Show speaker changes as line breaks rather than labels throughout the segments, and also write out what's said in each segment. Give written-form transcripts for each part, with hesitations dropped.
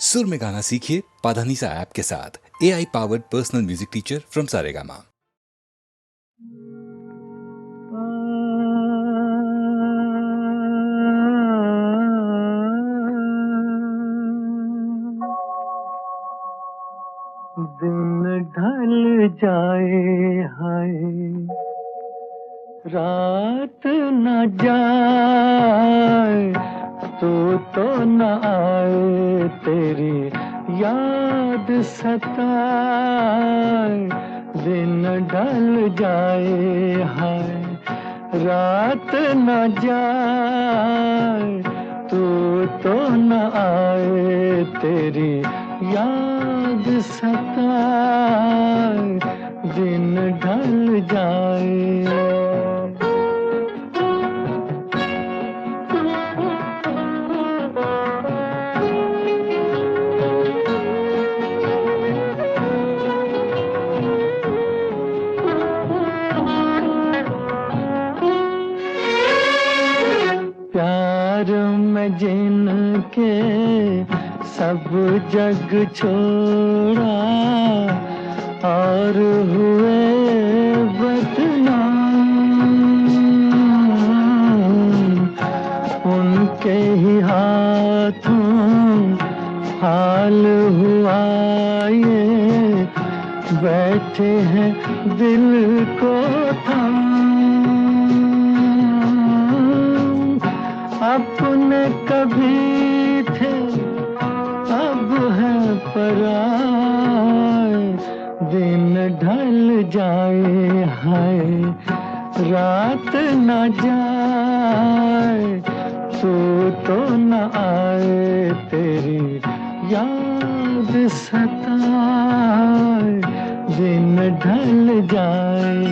सुर में गाना सीखिए पाधानीसा ऐप के साथ। AI powered personal music teacher from Saregama.
दिन ढल जाए हाय, रात न जाए, तो न आए, तेरी याद सताए। दिन ढल जाए हाय, रात न जाए, तो न आए, तेरी याद सताए। दिन ढल जाए। प्यार में जिनके सब जग छोड़ा, और हुए बदनाम, उनके ही हाथों हाल हुआ ये, बैठे हैं दिल को थाम। अपने कभी थे अब है पराए। दिन ढल जाए हाय, रात न जाए, तो न आए, तेरी याद सताए। दिन ढल जाए।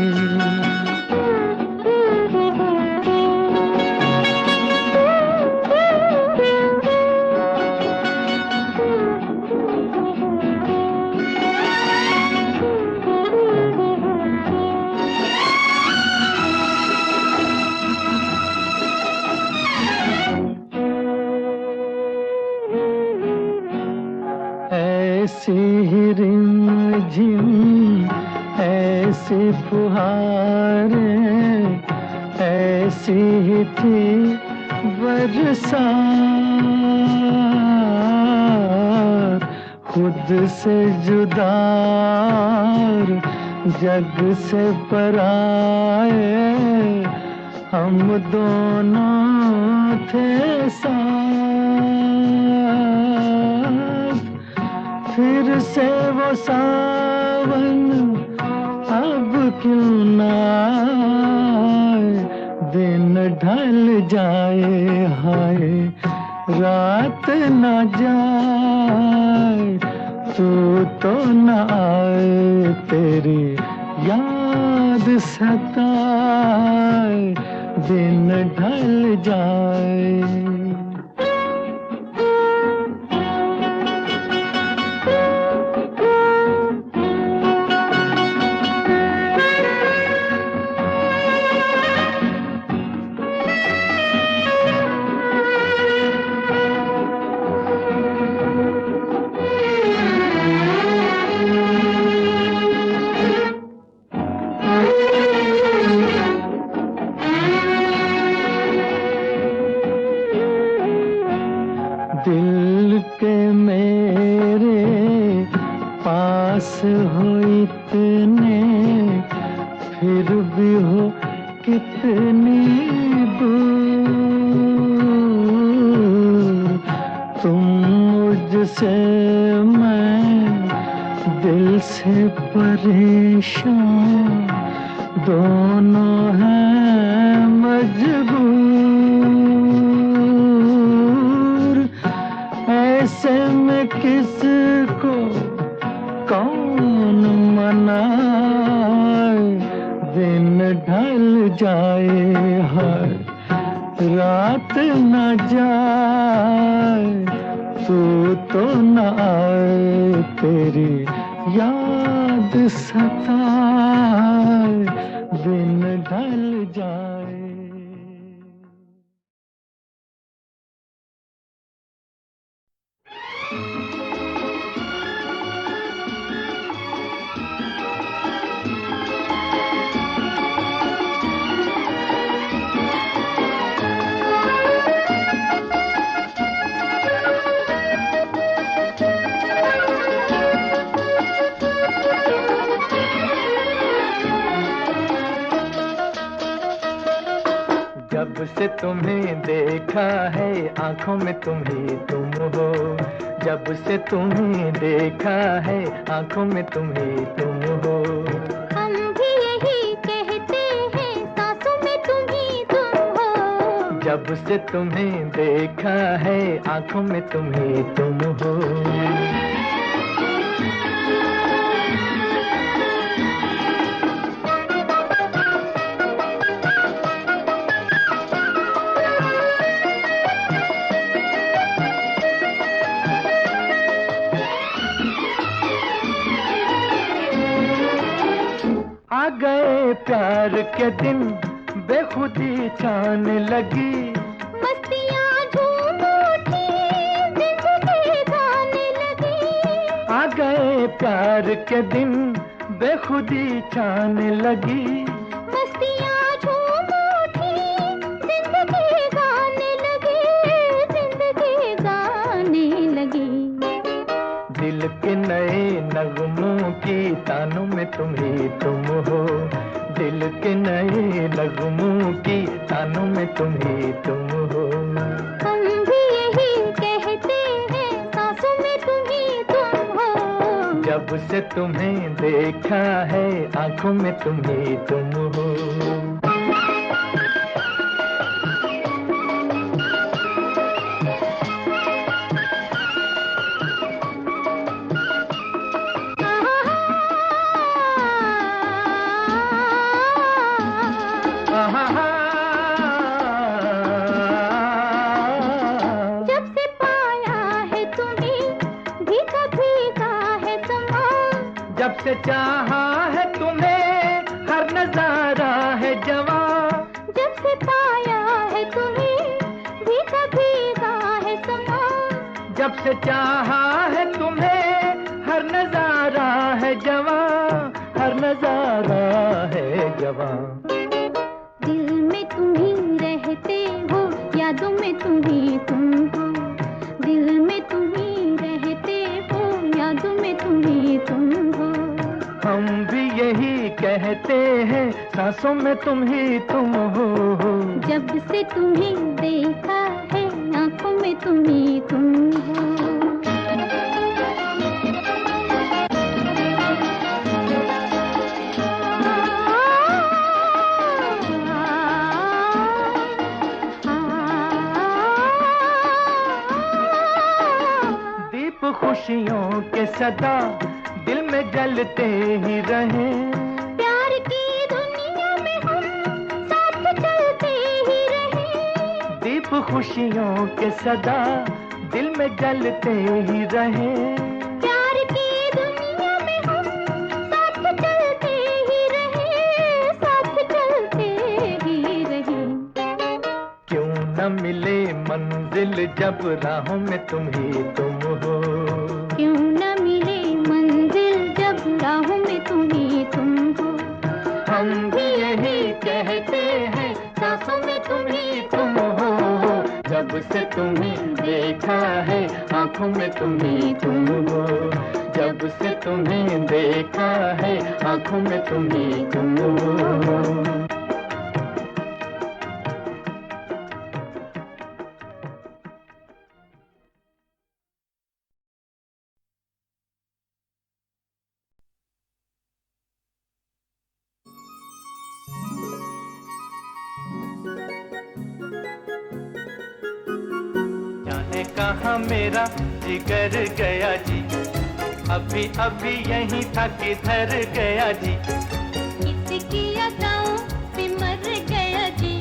ऐसी ही रिमझिम, ऐसी फुहारें, ऐसी ही थी बरसात। खुद से जुदा, जग से पराए, हम दोनों थे साथ। फिर से वो सावन अब क्यों न आए। दिन ढल जाए हाय, रात न जाए, तो न आए, तेरी याद सताए। दिन ढल जाए। दिल के मेरे पास हो इतने, फिर भी हो कितनी दूर। तुम मुझसे, मैं दिल से परेशान, दोनों हैं मजबूर। ऐसे में किसको कौन मनाए। दिन ढल जाए हाय, रात न जाए, तो न आए, तेरी याद सताए। दिन ढल जाए। से तुम्हें देखा है आंखों में तुम ही तुम हो, जब से तुम्हें देखा है आंखों में तुम ही तुम हो।
हम भी यही कहते हैं सांसों में तुम ही तुम हो,
जब से तुम्हें देखा है आंखों में तुम ही तुम हो। आ गए प्यार के दिन बेखुदी छाने लगी,
मस्तियाँ झूम उठी जिंदगी गाने लगी।
आ गए प्यार के दिन बेखुदी छाने लगी,
मस्तियाँ झूम उठी जिंदगी गाने लगी, जिंदगी गाने लगी।
दिल के नए नगमों की तानों में तुम ही तुम हो, दिल के नए नगमों की तानों में तुम ही तुम हो।
हम भी यही कहते हैं सांसों में तुम ही तुम हो,
जब से तुम्हें देखा है आंखों में तुम ही तुम हो।
जब से पाया है तुम्हें भीगा भीगा है समा,
जब से चाहा है तुम्हें हर नजारा है जवां,
जब से पाया है तुम्हें भीगा भीगा है समा,
जब से चाहा है तुम्हें हर नजारा है जवां, हर नजारा है जवां।
दिल में तुम ही रहते हो यादों में तुम ही तुम हो, दिल में तुम ही रहते हो यादों में तुम ही तुम हो।
हम भी यही कहते हैं सांसों में तुम ही तुम हो,
जब से तुम्हें देखा है आंखों में तुम ही तुम हो।
दीप खुशियों के सदा दिल में जलते ही रहे,
प्यार की दुनिया में हम साथ चलते ही रहे,
दीप खुशियों के सदा दिल में जलते ही रहे।
प्यार की दुनिया में हम साथ चलते ही रहे, साथ चलते ही रहे।
क्यों न मिले मंजिल जब राहों में तुम ही तुम हो,
क्यों न मिले मंजिल जब राहों में तुम ही तुम हो।
हम भी यही कहते हैं सांसों में तुम ही तुम हो, जब से तुम्हें देखा है आंखों में तुम ही तुम हो, जब से तुम्हें देखा है आंखों में तुम ही तुम हो। जाने कहाँ मेरा जिगर गया जी, अभी अभी यहीं था किधर गया जी।
किसकी अदाओं पे मर गया जी,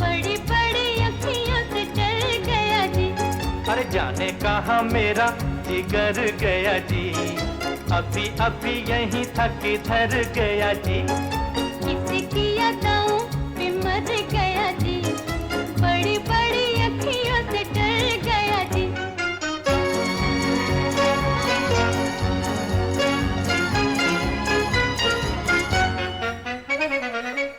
बड़ी बड़ी अखियों से डर गया जी।
अरे जाने कहाँ मेरा जिगर गया जी, अभी अभी यहीं था किधर गया जी।
किसकी अदाओं पे मर गया जी, बड़ी बड़ी अखियों से डर गया जी।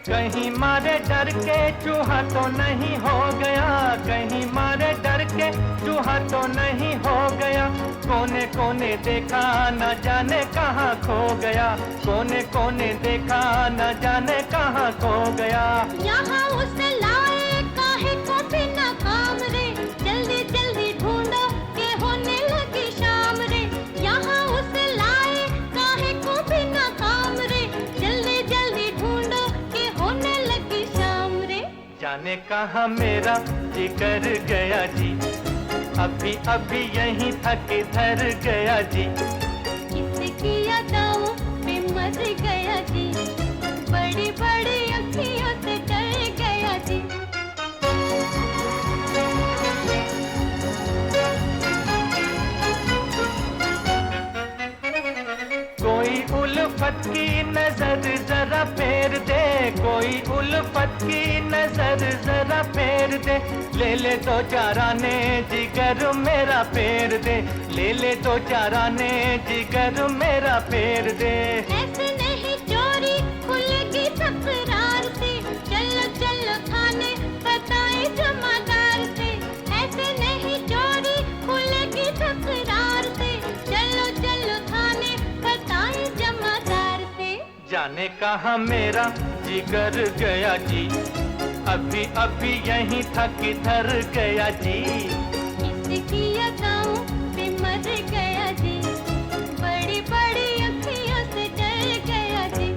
कहीं मारे डर के चूहा तो नहीं हो गया, कहीं मारे डर के चूहा तो नहीं हो गया। कोने कोने देखा न जाने कहाँ खो गया, कोने कोने देखा न जाने कहाँ खो गया।
यहाँ उस लाए का
जाने कहाँ मेरा जिगर गया जी, अभी अभी यहीं था किधर गया जी।
किसकी यादों में मर गया जी, बड़ी बड़ी अखियों से डर गया जी।
कोई उल्फत की नजर जरा फेर दे, कोई उल्फत की नजर जरा फेर दे, ले ले दो चाराने जिगर मेरा फेर दे, ले ले दो चाराने जिगर मेरा फेर दे।
ऐसे नहीं चोरी खुलेगी तकरार से, चलो चलो थाने बताए जमादार से। ऐसे नहीं चोरी खुलेगी तकरार से, चलो चलो थाने बताए जमादार से।
जाने कहाँ मेरा जिगर गया जी, अभी अभी यहीं था किधर गया जी।
किसकी यादों में मर गया जी, बड़ी बड़ी अखियों से डर गया जी।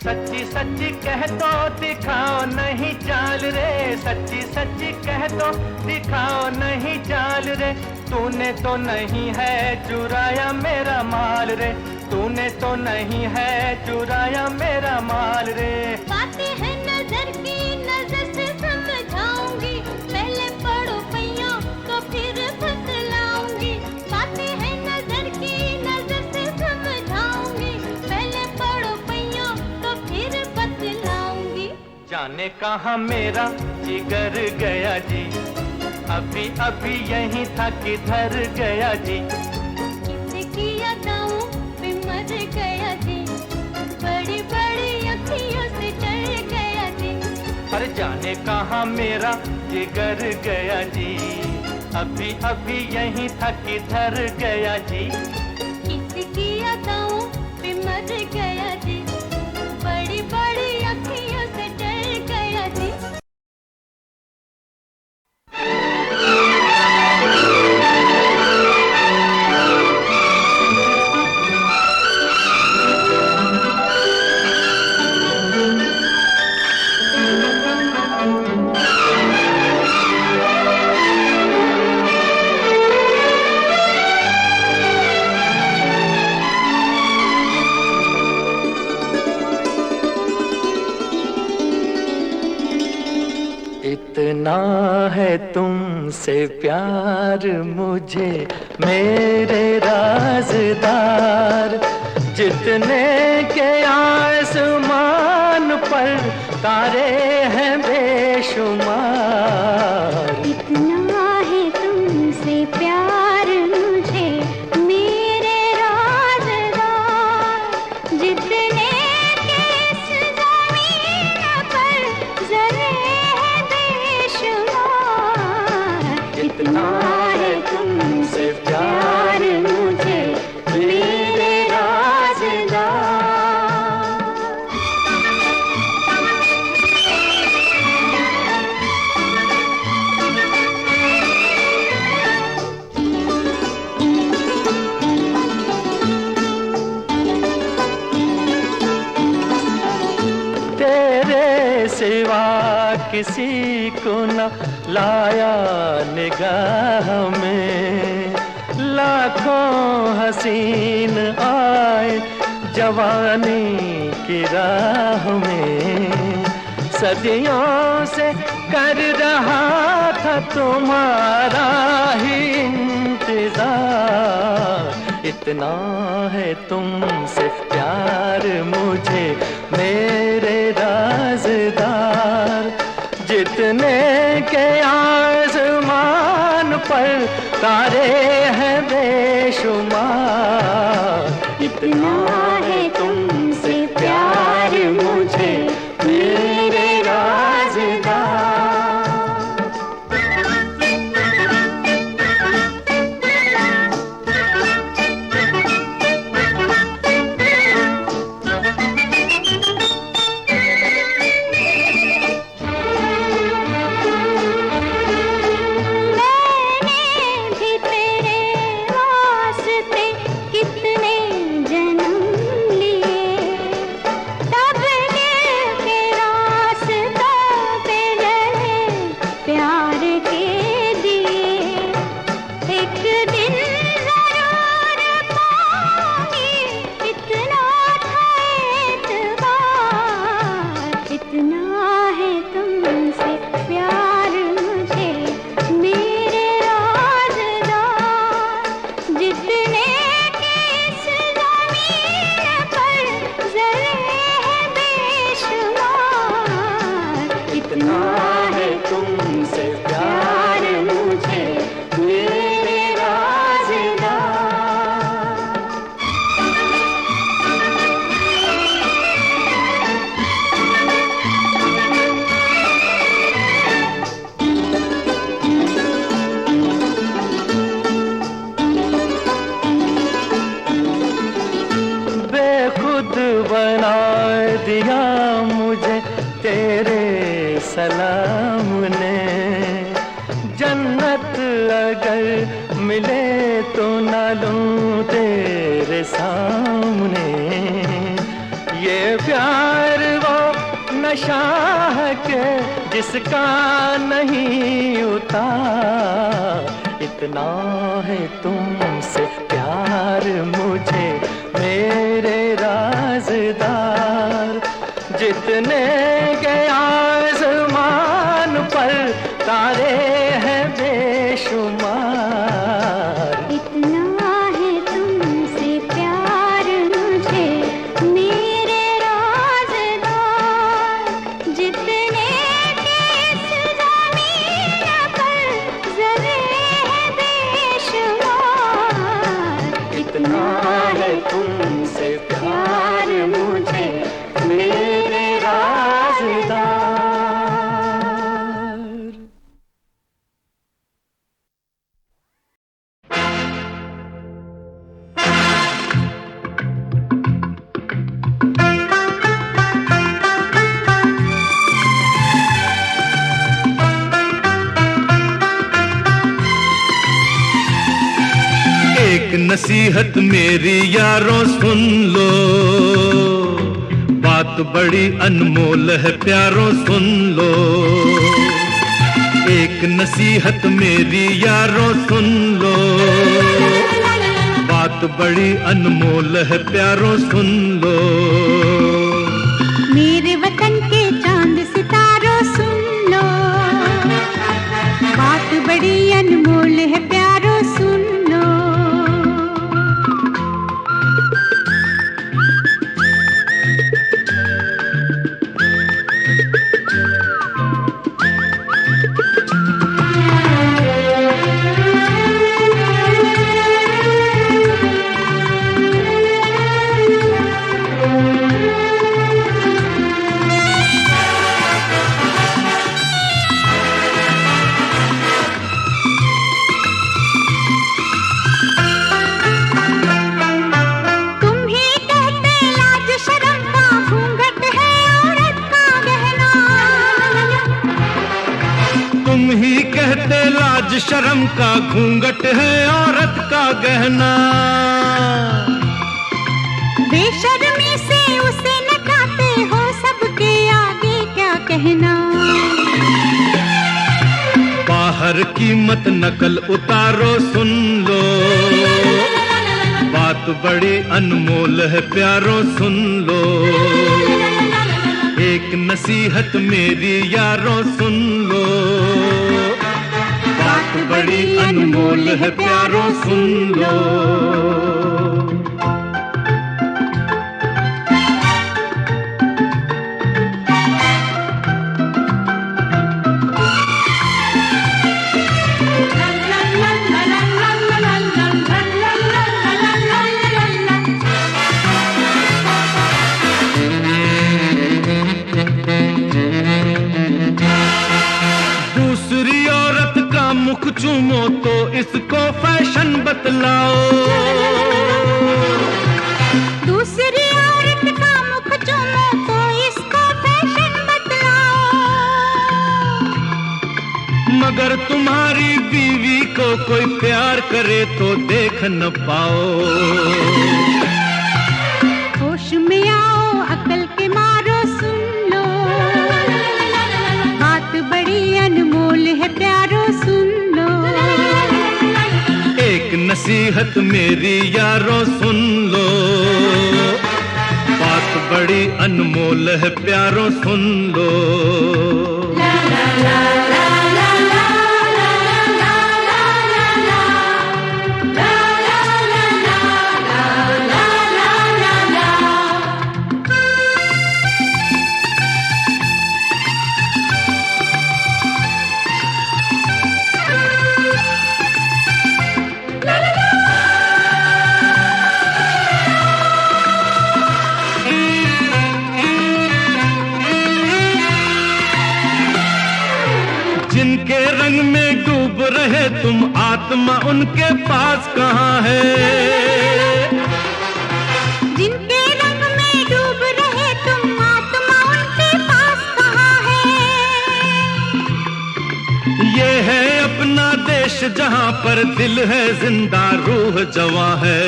सच्ची सच्ची कह दो दिखाओ नहीं चाल रे, सच्ची सच्ची कह दो दिखाओ नहीं चाल रे। तूने तो नहीं है चुराया मेरा माल रे, तूने तो नहीं है चुराया मेरा माल रे।
बातें हैं नजर की, नजर से समझाऊंगी, पहले पढ़ो पैया तो फिर बतलाऊंगी। बातें हैं नजर की, नजर से समझाऊंगी, पहले पढ़ो पैया तो फिर बतलाऊंगी।
जाने कहाँ मेरा जिगर गया जी, अभी अभी यहीं था किधर गया जी।
किसकी यादों में मर गया जी, बड़ी बड़ी अखियों से डर गया जी।
अरे जाने कहाँ मेरा जिगर गया जी, अभी अभी यहीं था किधर गया जी।
किसकी यादों में मर गया जी, बड़ी बड़ी अखियों से डर गया जी।
इतना है तुमसे प्यार मुझे मेरे राज़दार, जितने के आसमान पर तारे हैं बेशुमार।
इतना है तुमसे प्यार मुझे मेरे राज़दार, जितने के इस ज़मीन पर ज़रे हैं बेशुमार। इतना है तुमसे प्यार मुझे मेरे राज़दार।
तेरे सिवा किसी को न लाया निगाह में, लाखों हसीन आए जवानी की राह में। सदियों से कर रहा था तुम्हारा ही इंतजार। इतना है तुमसे प्यार मुझे मेरे राज़दार, जितने के आसमान पर तारे हैं बेशुमार। इतना है तुमसे प्यार मुझे मेरे राज़दार।
है तुमसे प्यार मुझे मेरे राज़दार, जितने के इस ज़मीन पर ज़रे हैं बेशुमार, इतना है तुमसे प्यार मुझे मेरे राज़दार।
बेखुद बना दिया मुझे तेरे सलाम ने, जन्नत अगर मिले तो ना लूं तेरे सामने। ये प्यार वो नशा है के जिसका नहीं उतार, इतना है तुमसे प्यार मुझे मेरे राज़दार, जितने के आसमान पर तारे हैं बेशुमार,
इतना है तुमसे प्यार मुझे मेरे राज़दार, जितने के इस ज़मीन पर ज़रे हैं बेशुमार,
इतना है तुमसे प्यार मुझे मेरे राज़दार।
एक नसीहत मेरी यारों सुन लो, बात बड़ी अनमोल है प्यारों सुन लो। एक नसीहत मेरी यारों सुन लो, बात बड़ी अनमोल है प्यारों सुन लो।
मेरे वतन के चांद सितारों सुन लो, बात बड़ी अनमोल है प्यारों सुन लो।
लाज शर्म का घूंघट है औरत का गहना।
बेशर्मी से उसे नचाते हो सबके आगे क्या कहना।
बाहर की मत नकल उतारो सुन लो, बात बड़ी अनमोल है प्यारो सुन लो। एक नसीहत मेरी यारों सुन लो, बात बड़ी अनमोल है प्यारो सुन लो। दूसरी औरत का मुख चूमो तो इसको फैशन बतलाओ।
दूसरी औरत का मुख चूमो तो इसको फैशन बतलाओ।
मगर तुम्हारी बीवी को कोई प्यार करे तो देख न पाओ।
होश में आओ अकल के मारो सुन लो, बात बड़ी अनमोल है प्यारो सुन लो।
एक नसीहत मेरी यारों सुन लो, बात बड़ी बड़ी अनमोल है प्यारों सुन लो। जिनके रंग में डूब रहे तुम आत्मा उनके पास कहाँ है?
जिनके रंग में डूब रहे तुम आत्मा उनके पास कहाँ है?
ये है अपना देश जहाँ पर दिल है जिंदा रूह जवां है।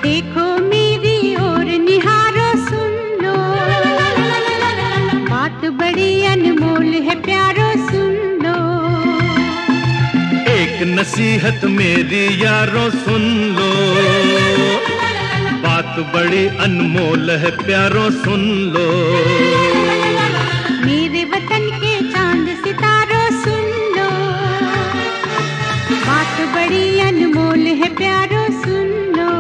देखो मेरी ओर निहारो सुन लो, बात बड़ी अनमोल है प्यारो सुन लो।
एक नसीहत मेरी यारों सुन लो, बात बड़ी अनमोल है प्यारों सुन लो।
मेरे वतन के चांद सितारों सुन लो, बात बड़ी अनमोल है प्यारो सुन लो।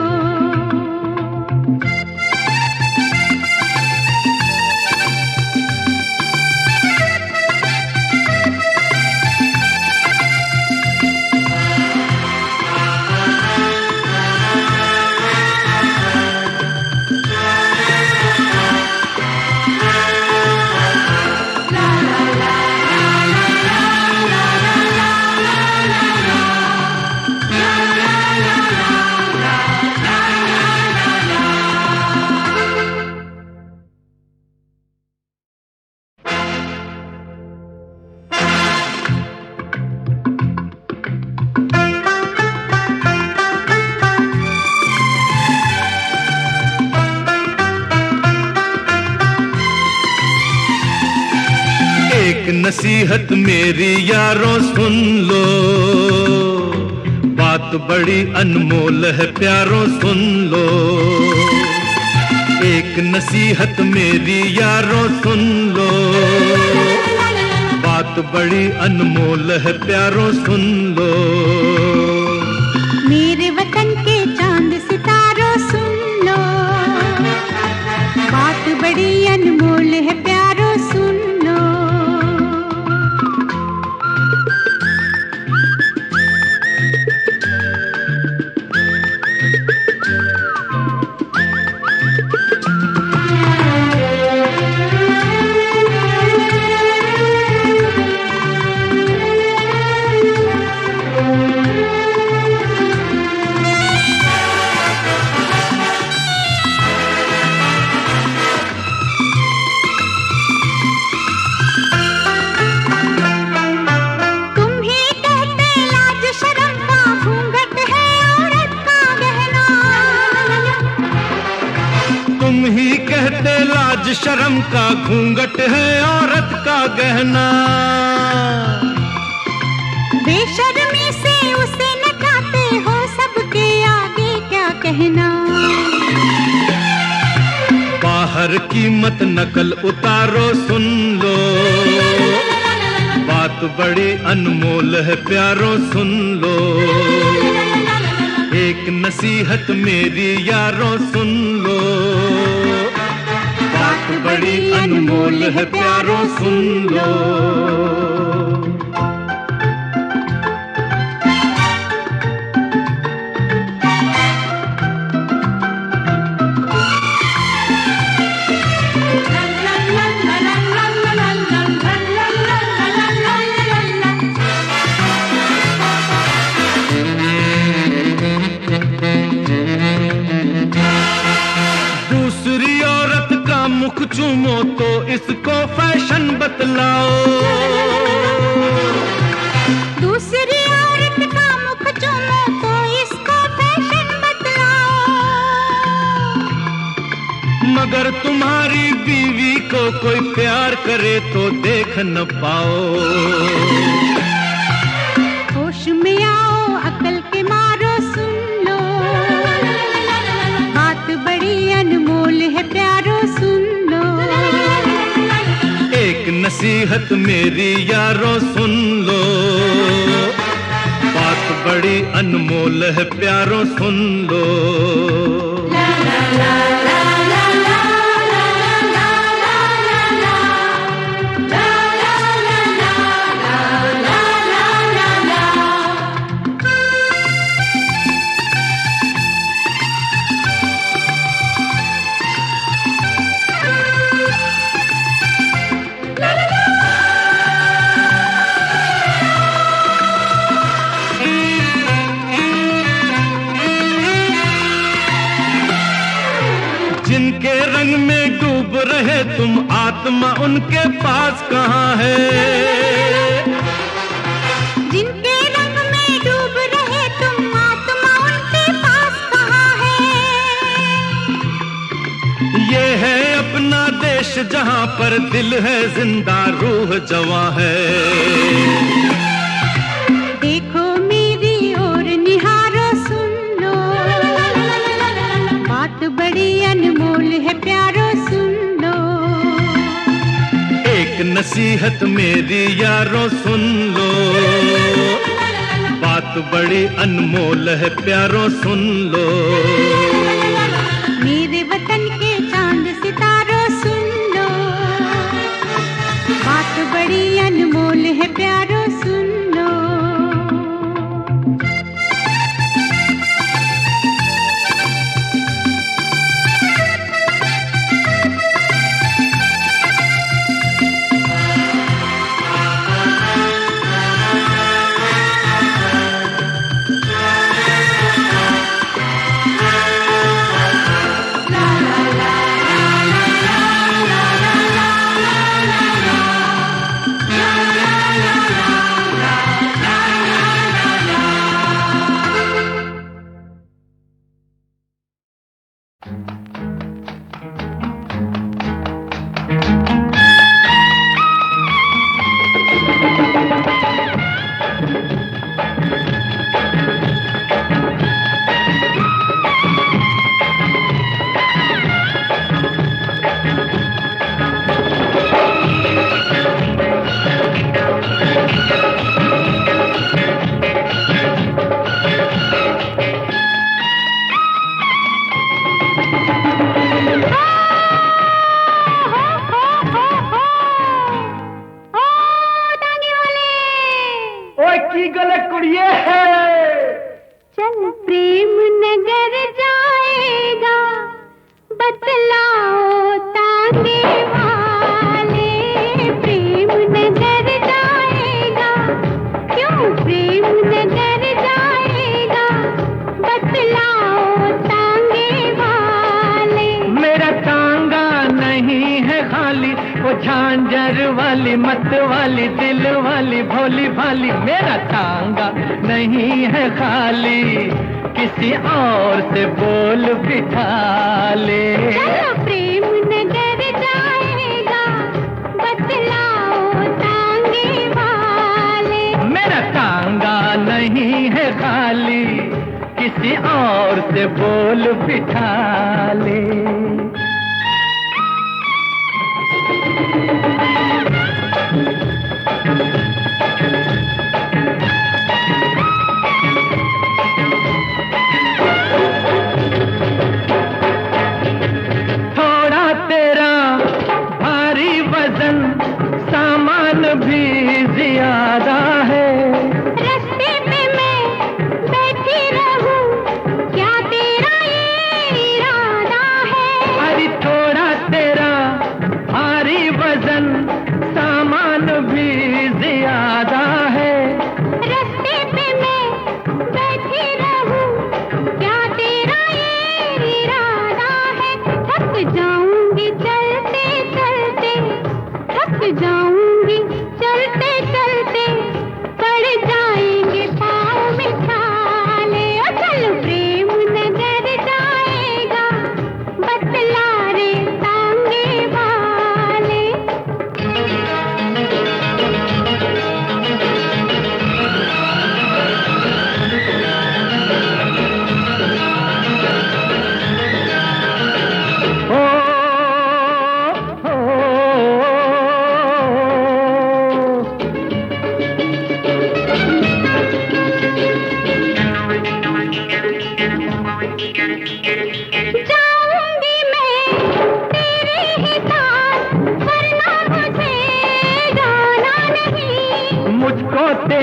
नसीहत मेरी यारों सुन लो, बात बड़ी अनमोल है प्यारों सुन लो। एक नसीहत मेरी यारों सुन लो, बात बड़ी अनमोल है प्यारों सुन लो।
मेरे वतन के चांद सितारों सुन लो, बात बड़ी अनमोल है प्यारों सुन लो।
लाज शर्म का घूंघट है औरत का गहना।
बेशर्मी से उसे नचाते हो सबके आगे क्या कहना।
बाहर की मत नकल उतारो सुन लो, बात बड़ी अनमोल है प्यारो सुन लो। एक नसीहत मेरी यारों सुन लो, बात बड़ी अनमोल है प्यारो सुन लो। मुख चूमो तो इसको फैशन बतलाओ।
दूसरी औरत का मुख चूमो तो इसको फैशन बतलाओ।
मगर तुम्हारी बीवी को कोई प्यार करे तो देख न पाओ।
होश में आओ अकल के मारो सुन लो, बात बड़ी
नसीहत मेरी यारों सुन लो, बात बड़ी अनमोल है प्यारों सुन लो। जिनके रंग में डूब रहे तुम, आत्मा उनके पास कहाँ है?
जिनके रंग में डूब रहे तुम, आत्मा उनके पास कहाँ है?
ये है अपना देश जहाँ पर दिल है जिंदा, रूह जवां है।
देखो मेरी ओर निहारो सुन लो, बात बड़ी अनमोल है प्यारो सुन लो।
एक नसीहत मेरी यारों सुन लो, बात बड़ी अनमोल है प्यारों सुन लो।
मेरे वतन के चांद सितारों सुन लो, बात बड़ी अनमोल है प्यारो सुन लो। चल प्रेम नगर जाएगा, बतलाओ ताने वाले। प्रेम नगर जाएगा, क्यों प्रेम नगर जाएगा, बतलाओ ताने वाले।
मेरा तांगा नहीं है खाली, वो झांझर वाली मत वाली दिल वाली भोली भाली। मेरा तांगा नहीं है खाली, किसी और से बोल बिठा ले।
चलो प्रेम नगर जाएगा, बतलाओ तांगे वाले।
मेरा तांगा नहीं है खाली, किसी और से बोल बिठा ले। थोड़ा तेरा भारी वजन, सामान भी ज्यादा है।
रास्ते पे मैं बैठी रहूं, क्या तेरा ये इरादा है?
अरे थोड़ा तेरा भारी वजन, सामान भी ज्यादा है।
रास्ते पे मैं बैठी रहूं, क्या तेरा ये इरादा है? थक जाऊंगी चलते चलते, थक जाऊंगी चलते चलते,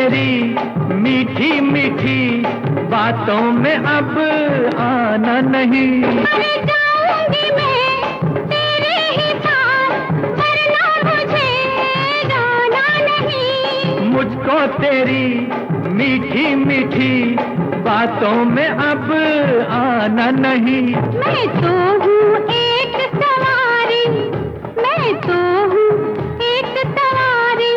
तेरी मीठी मीठी बातों में अब आना नहीं।
मर जाऊंगी मैं तेरे ही साथ, वरना मुझे गाना नहीं।
मुझको तेरी मीठी मीठी बातों में अब आना नहीं।
मैं तो हूँ एक सवारी, मैं तो हूँ एक सवारी,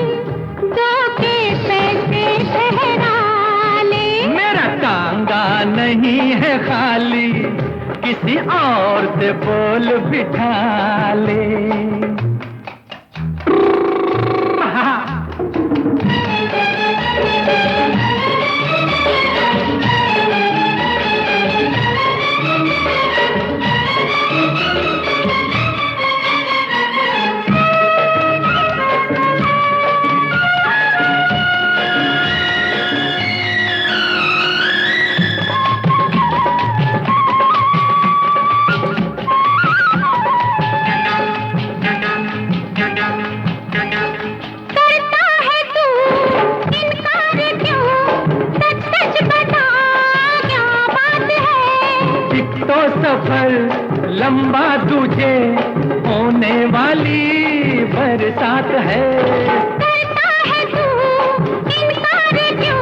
दो के पैसे ठहरा ले।
मेरा टांगा नहीं है खाली, किसी और से बोल बिठा ले। सफर लंबा तुझे होने वाली बरसात है।
करता है तू इनकार क्यों,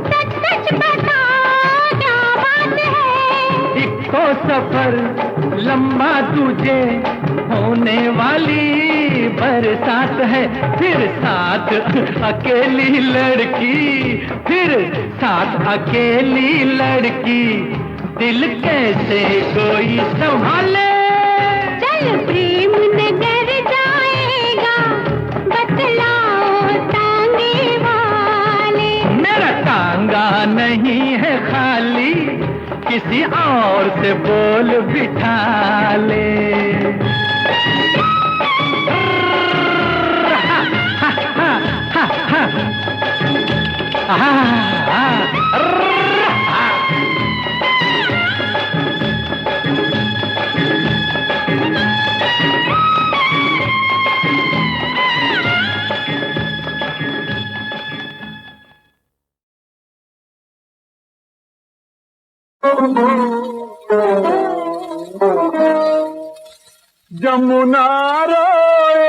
सच सच बता क्या बात है।
एक तो सफर लंबा तुझे होने वाली बरसात है, फिर साथ अकेली लड़की, फिर साथ अकेली लड़की, दिल कैसे कोई संभाले।
चल प्रेम नगर जाएगा, बतलाओ टांगे वाले।
मेरा टांगा नहीं है खाली, किसी और से बोल बिठा ले।
जमुना रोए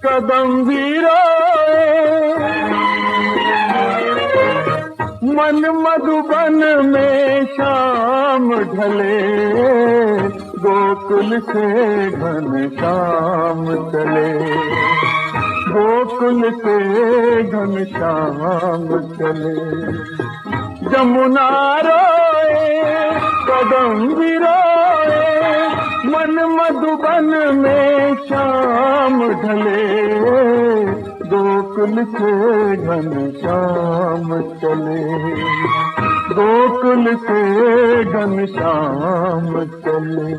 कदम भी रोए, मन मधुबन में शाम ढले, गोकुल से घन श्याम चले, गोकुल से घन श्याम चले। जमुना रोए कदम भी रोए, मन मधुबन में शाम ढले, गोकुल से घन श्याम चले, गोकुल से घन श्याम चले।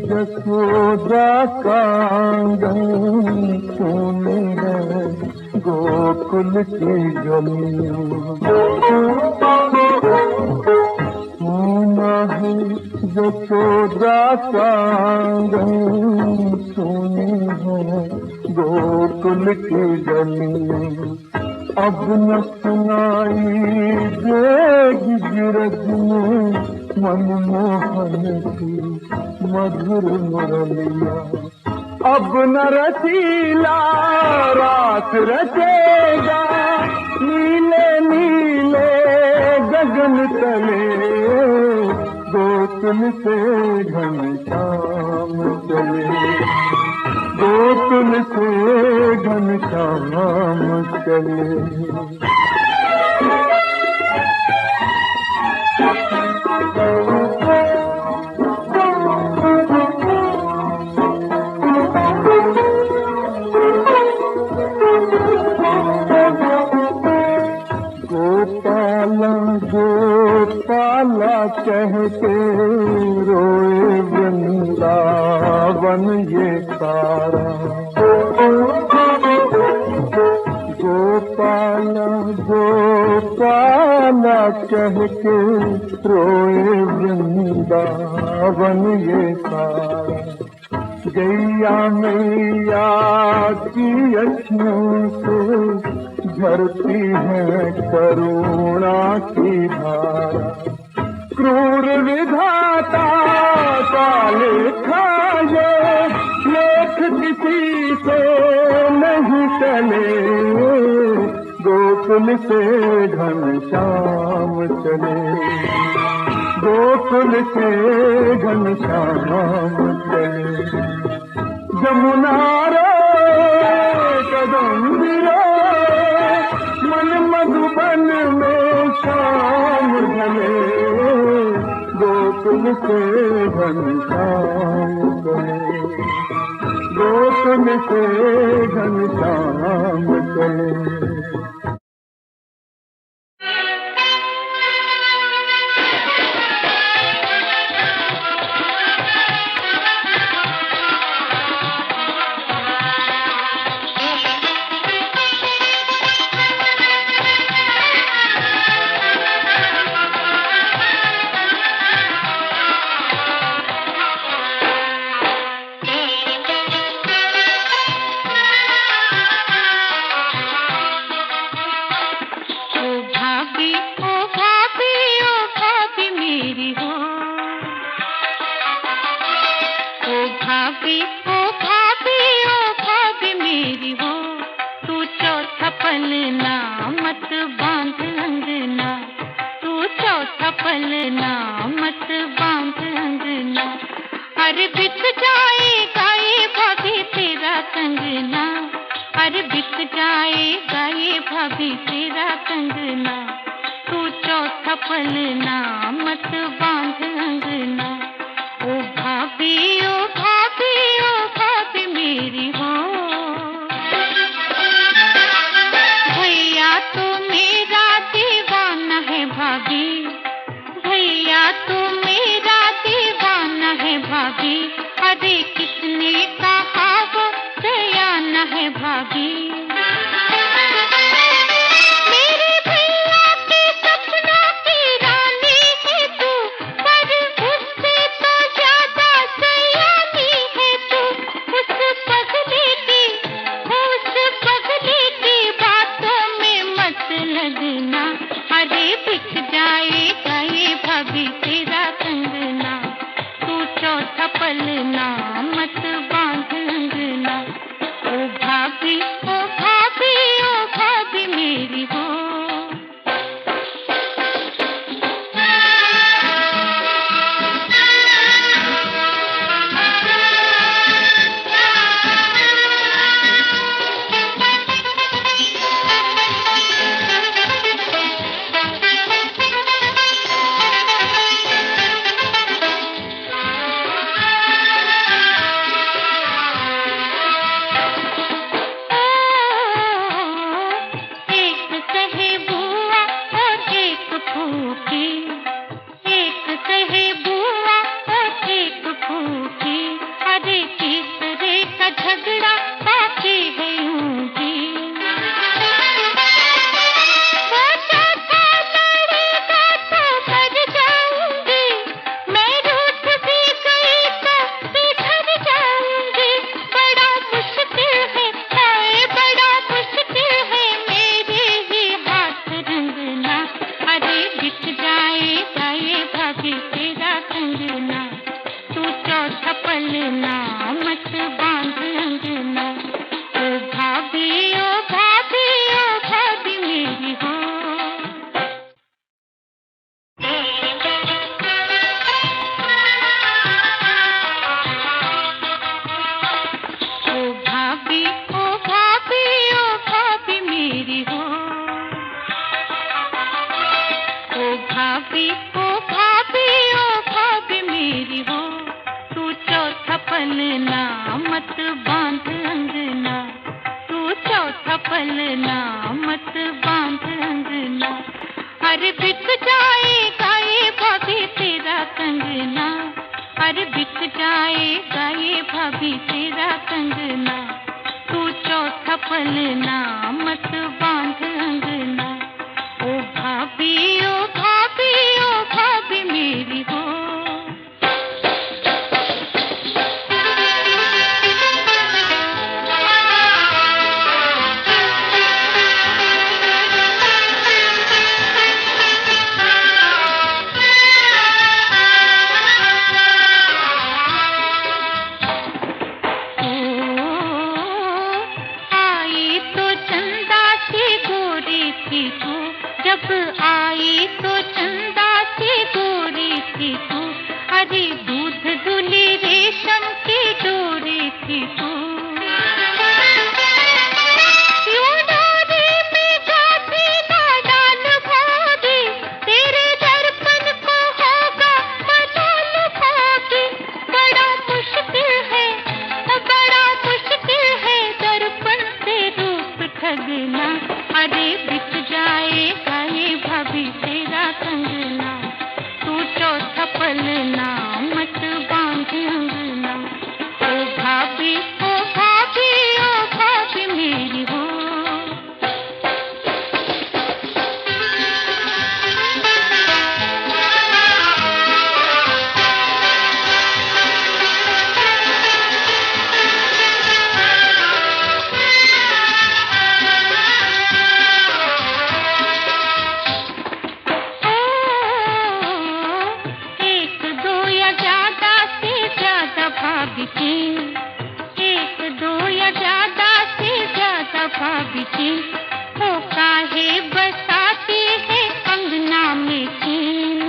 यशोदा का आंगन सोने है, गोकुल की गलियां सोना है। यशोदा का आंगन सोने है, गोकुल की गलियां। अब न सुनाई देगी गिरज में मनमोहन की मधुर मुरलिया। अब न रसीला रात रचेगा, नीले नीले गगन तले, गोकुल से घन श्याम चले, गोकुल से घन श्याम चले। गोपाला गोपाला कहते रोए वृंदावन ये तारा। गोपाला कह के रोए वृंदावन ये सारा। गैया मैया की अखियों से झरती है करुणा की धारा। क्रूर विधाता का लेखा ये लेख किसी से नहीं चले। गोकुल से घनश्याम चले, गोकुल से घनश्याम चले। जमुना रे कदम गिरे, मन मधुबन में शाम ढले। गोकुल से घनश्याम चले, गोकुल से घनश्याम चले।
पलना मत बांध अंगना, ओ भाभी ओ भाभी। जब आई तो चंदा सी गोरी थी तू, अरे दूध दुली रेशम की डोरी थी तू। यूं डोरी में जाती ना डाल भागी, तेरे दर्पण को होगा मजाल भागी। बड़ा मुश्किल है दर्पण से रूप ठगना, अरे बिक जाएगा ये भाभी तेरा कंगना। तू चौथा पलना मत बांध अंगना। ओ भाभी ओ भाभी ओ भाभी मेरी हो। एक दो या ज्यादा से ज्यादा भाभी की, एक दो या ज्यादा से ज्यादा भाभी की। वो काहे बसाती है अंगना में चीन,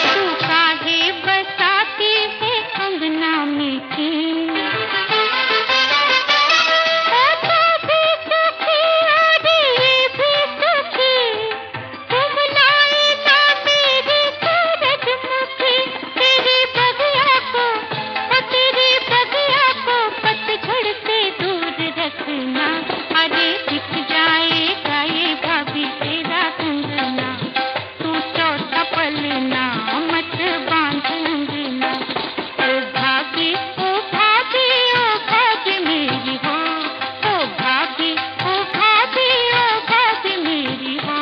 तू काहे बसाती है अंगना में चीन। ओ भाभी सखी अरे ये भी सखी, तुम लाए ना मेरी सूरजमुखी। तेरी बगिया को पतझड़ से दूर रखना, अरे दिख जाएगा ये भाभी तेरा कंगना। तू चौथा पलना मत बांध अंगना। ओ भाभी ओ भाभी ओ भाभी मेरी हो। ओ भाभी ओ भाभी ओ भाभी मेरी हो।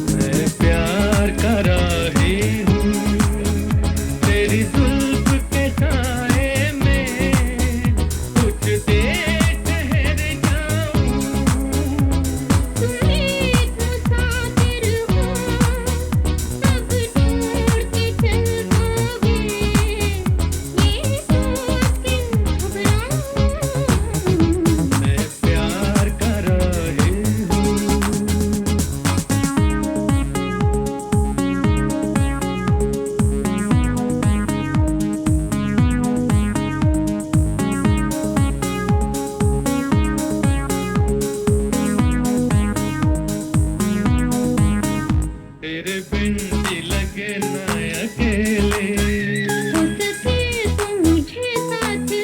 मैं प्यार का राही हूँ, तेरी जुल्फ के साए में कुछ देर ठहर जाऊँ।
तुम एक मुसाफिर हो, सब छोड़ के चल दोगे, ये सोच के घबराऊं।
मैं प्यार का राही हूँ। तेरे बिन जी लगे ना अकेले,
हो सके तो मुझे साथ ले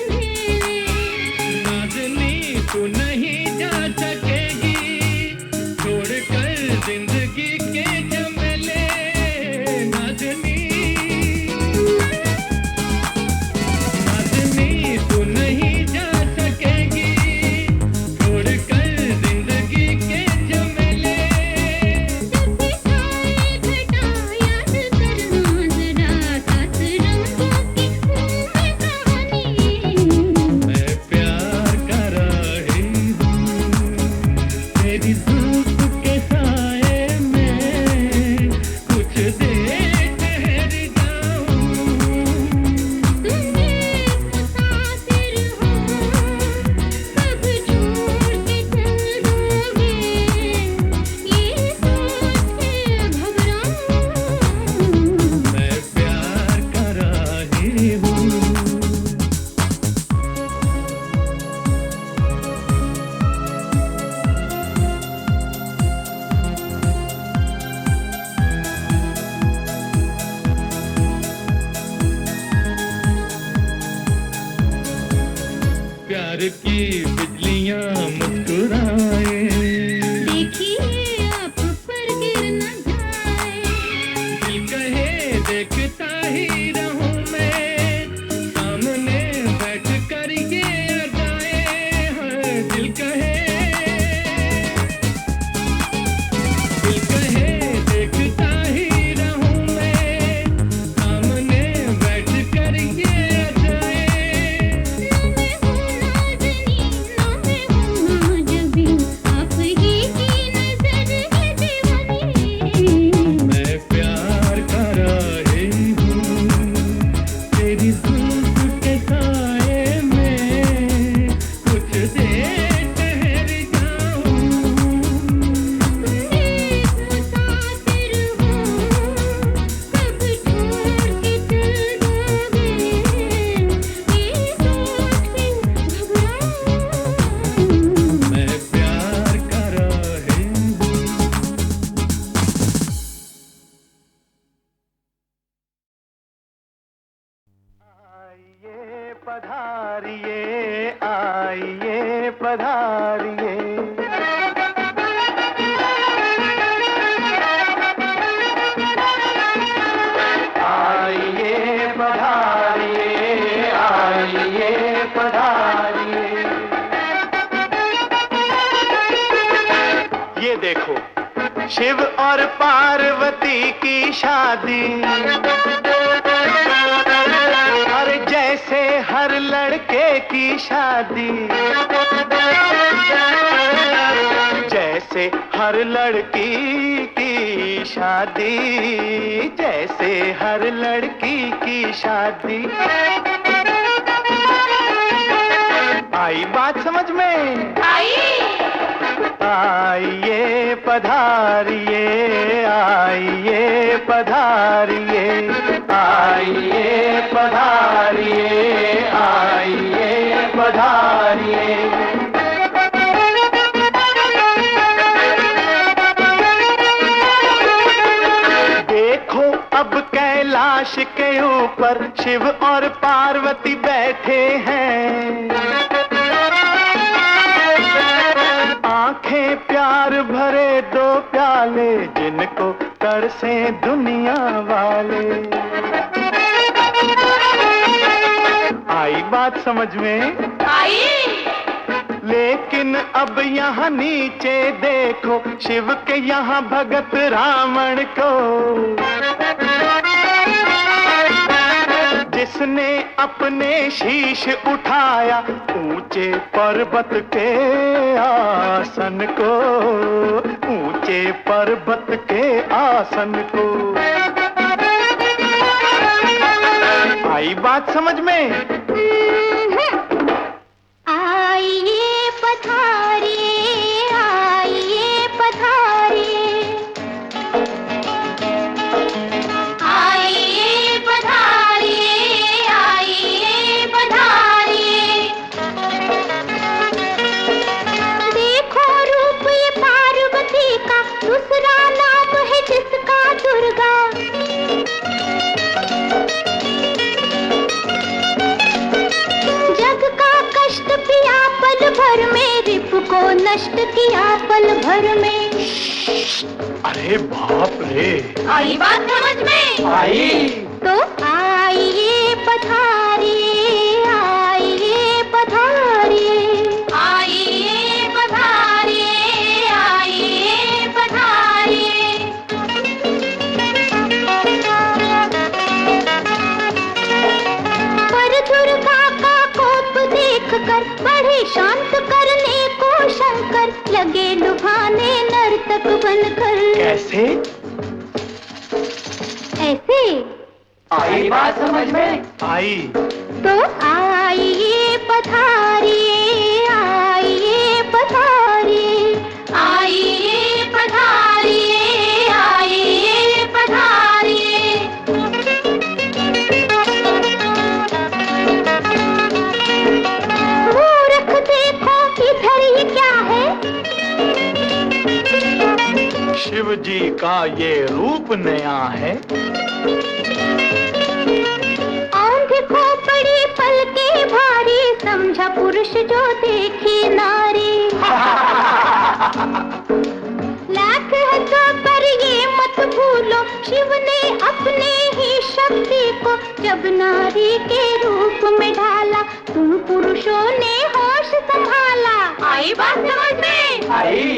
ले।
नाज़नी तू नहीं जा सकेगी, छोड़कर जिंदगी के झमेले। नाज़नी तू नहीं जा सकेगी, छोड़कर जिंदगी के झमेले।
जब भी आए घटा याद करना जरा, सात रंगों की है कहानी।
मैं प्यार का राही हूँ, तेरी जुल्फ के साए में कुछ देर ठहर जाऊँ।
तुम एक मुसाफिर हो, सब छोड़ के चल दोगे, ये सोच के घबराऊं।
मैं प्यार का राही हूँ। प्यार की बिजलियां मुस्कुराए,
देखिए
आइए पधारिए। आइए पधारिए, आइए पधारिए। ये देखो शिव और पार्वती की शादी, अरे जैसे हर लड़के की शादी, जैसे हर लड़की की शादी, जैसे हर लड़की की शादी। आई बात समझ में? आइए पधारिए, आइए पधारिए, आइए पधारिए, आइए पधारिए। देखो अब कैलाश के ऊपर शिव और पार्वती बैठे हैं, आंखें प्यार भरे दो प्याले, जिनको तरसे दुनिया वाले। आई बात समझ में? आई। लेकिन अब यहाँ नीचे देखो शिव के यहाँ भगत रावण को, जिसने अपने शीश उठाया ऊंचे पर्वत के आसन को, ऊंचे पर्वत के आसन को। आई बात समझ में?
आइए पधारिए, आइए पधारिए, आइए पधारिए, आइए पधारिए। देखो रूप ये पार्वती का, दूसरा नाम है जिसका दुर्गा। जग का कष्ट पिया पल भर में, रिप को नष्ट किया पल भर में।
अरे बाप रे!
आई बात समझ में?
आई।
तो आइए पधारिए, आइए पधारिए, आइए पधारिए, आइए पधारिए। पर दुर्गा का कोप देखकर बढ़े शांत करने को शंकर, लगे लुभाने नर्तक बनकर।
कैसे?
ऐसे।
आई बात समझ में? आई।
तो आइए पधारिए, आइए पधारिए, आइए पधारिए, आइए पधारिए। मूर्ख देखो इधर ये क्या है?
शिव जी का ये रूप नया है।
आंधी खोपड़ी पल के भारी, समझा पुरुष जो देखी नारी। लाख है तो पर ये मत भूलो, शिव ने अपने ही शक्ति को जब नारी के रूप में ढाला, तुम पुरुषों ने होश संभाला। आई बात समझ में?
आई।